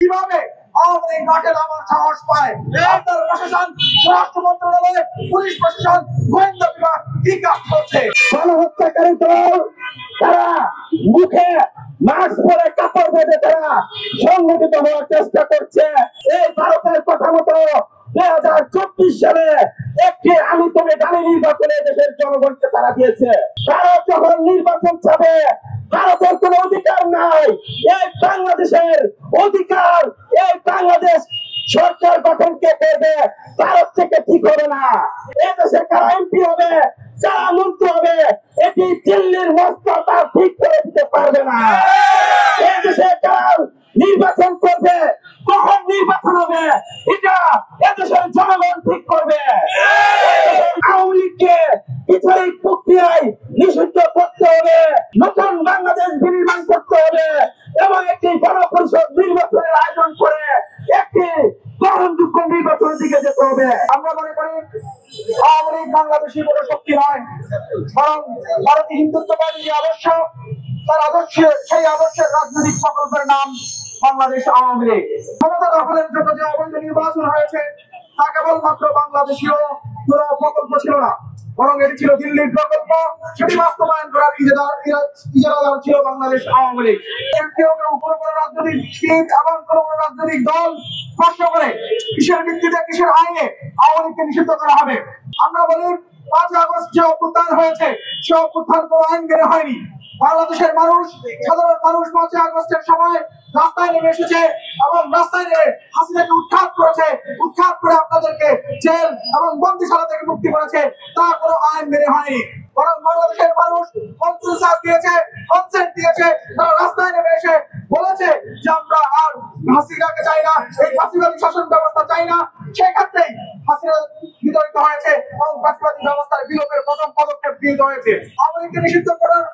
কিভাবে আওয়ামী লীগ মাঠে নামার সাহস পায়? আপনার প্রশাসন, স্বরাষ্ট্র মন্ত্রণালয়, পুলিশ প্রশাসন, গোয়েন্দা বিভাগ কি কাজ করছে? গণহত্যাকারী দল তারা মুখে মাস্ক পরে কাপড় বেঁধে তারা সংগঠিত হওয়ার চেষ্টা করছে। এই ভারতের কথা মতো 2024 সালে একটি আমি তবে জানি নির্বাচনে দেশের জনগণকে তারা দিয়েছে। ভারত যখন নির্বাচন চাবে, ভারতের কোন অধিকার নাই। এই বাংলাদেশের অধিকার, এই বাংলাদেশ সরকার গঠন কে করবে, ভারত থেকে ঠিক হবে না। এই দেশে কারা এমপি হবে, কারা মন্ত্রী হবে, এটি দিল্লির মস্ততা ঠিক করে দিতে পারবে না। এই দেশে কারা নির্বাচন করবে, কখন নির্বাচন হবে, এটা এদেশের জনগণ ঠিক করবে। আওয়ামী লীগকে বিচারিক প্রক্রিয়ায় নিষিদ্ধ করতে হবে, নতুন বাংলাদেশ বিনির্মাণ করতে হবে এবং একটি গণপরিষদ নির্বাচনের আয়োজন করে একটি গ্রহণযোগ্য নির্বাচনের দিকে যেতে হবে। আমরা মনে করি আওয়ামী লীগ বাংলাদেশি কোনো শক্তি নয়, বরং ভারতীয় হিন্দুত্ববাদী যে আদর্শ, তার আদর্শে সেই আদর্শের রাজনৈতিক প্রকল্পের নাম বাংলাদেশ আওয়ামী লীগ। ক্ষমতা দখলের জন্য যে অবৈধ নির্বাচন হয়েছে তা কেবলমাত্র বাংলাদেশীয় কোনো প্রকল্প ছিল না, বরং এটি ছিল দিল্লির প্রকল্প। সেটি বাস্তবায়ন করার ইজারাদার ছিল বাংলাদেশ আওয়ামী লীগ। কেউ কেউ কোনো রাজনৈতিক এবং কোনো রাজনৈতিক দল প্রশ্ন করে কিসের ভিত্তিতে, কিসের আইনে আওয়ামী লীগকে নিষিদ্ধ করা হবে। আমরা বলি 5 আগস্ট যে অভ্যুত্থান হয়েছে, সে অভ্যুত্থান কোনো আইন মেনে হয়নি। বাংলাদেশের মানুষ, সাধারণ মানুষ 5 আগস্টের সময় রাস্তায় নেমে এসেছে এবং রাস্তায় নেমে হাসিনাকে উৎখাত করেছে, উৎখাত করে আপনাদেরকে জেল এবং বন্দিশালা থেকে মুক্তি করেছে। তা কোনো আইন মেনে হয়নি, বরং বাংলাদেশের মানুষ কনসেনসাস দিয়েছে, কনসেন্ট দিয়েছে। তারা রাস্তায় নেমে এসে বলেছে যে আমরা আর হাসিনাকে চাই না, এই ফাঁসিবাদী শাসন ব্যবস্থা চাই না। সেক্ষেত্রেই হাসিনা বিতরিত হয়েছে এবং ফাঁসিবাদী ব্যবস্থার বিলোপের প্রথম পদক্ষেপ গৃহীত হয়েছে। আওয়ামী লীগকে নিষিদ্ধ করার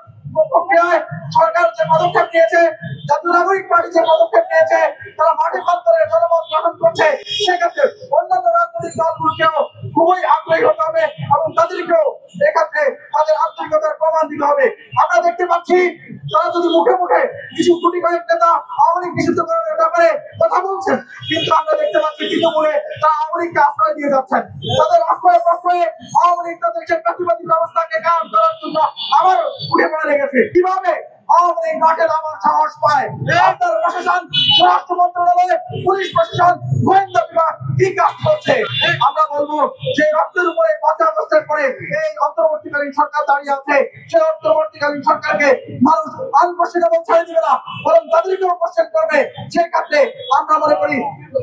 প্রক্রিয়ায় সরকার যে পদক্ষেপ নিয়েছে, জাতীয় নাগরিক পার্টি যে পদক্ষেপ নিয়েছে, তারা মাঠে প্রান্তরে জনমত গঠন করছে। সেক্ষেত্রে অন্যান্য রাজনৈতিক দলগুলোকেও খুবই আগ্রহী হতে হবে এবং তাদেরকেও এক্ষেত্রে তাদের আন্তরিকতার প্রমাণ দিতে হবে। আমরা দেখতে পাচ্ছি তারা যদি মুখে মুখে কিছু কোটি কয়েক নেতা আওয়ামী লীগ নিষিদ্ধ করার ব্যাপারে কথা বলছেন, কিন্তু আমরা দেখতে পাচ্ছি তৃণমূলে তারা আওয়ামী লীগকে আশ্রয় দিয়ে যাচ্ছেন। তাদের আশ্রয় প্রশ্রয়ে আওয়ামী লীগ তাদের সেই প্রতিবাদী ব্যবস্থাকে কায়েম করার জন্য আবার উঠে পড়ে লেগেছে। কিভাবে আওয়ামী লীগ মাঠে নামার সাহস পায়? আপনার প্রশাসন, স্বরাষ্ট্র মন্ত্রণালয়, পুলিশ প্রশাসন, গোয়েন্দা বিভাগ কি কাজ করছে? আমরা বলবো যে রক্তের উপরে 5 আগস্টের পরে এই অন্তর্বর্তীকালীন সরকার দাঁড়িয়ে আছে। সেই অন্তর্বর্তীকালীন সরকারকে মানুষ আনকোশ্চেনেবল ছেড়ে দিবে না, বরং তাদেরকেও কোশ্চেন করবে। সেক্ষেত্রে আমরা মনে করি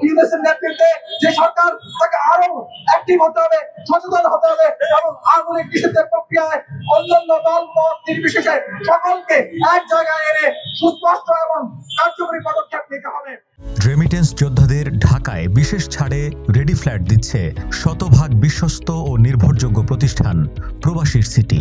ইউনিসের নেতৃত্বে যে সরকার, তাকে আরো অ্যাক্টিভ হতে হবে, সচেতন হতে হবে এবং আওয়ামী লীগ নিষিদ্ধের প্রক্রিয়ায় অন্যান্য দল মত নির্বিশেষে সকলকে এক জায়গায় এনে সুস্পষ্ট এবং কার্যকরী পদক্ষেপ নিতে হবে। রেমিটেন্স যোদ্ধাদের ঢাকায় বিশেষ ছাড়ে রেডি ফ্ল্যাট দিচ্ছে শতভাগ বিশ্বস্ত ও নির্ভরযোগ্য প্রতিষ্ঠান প্রবাসীর সিটি।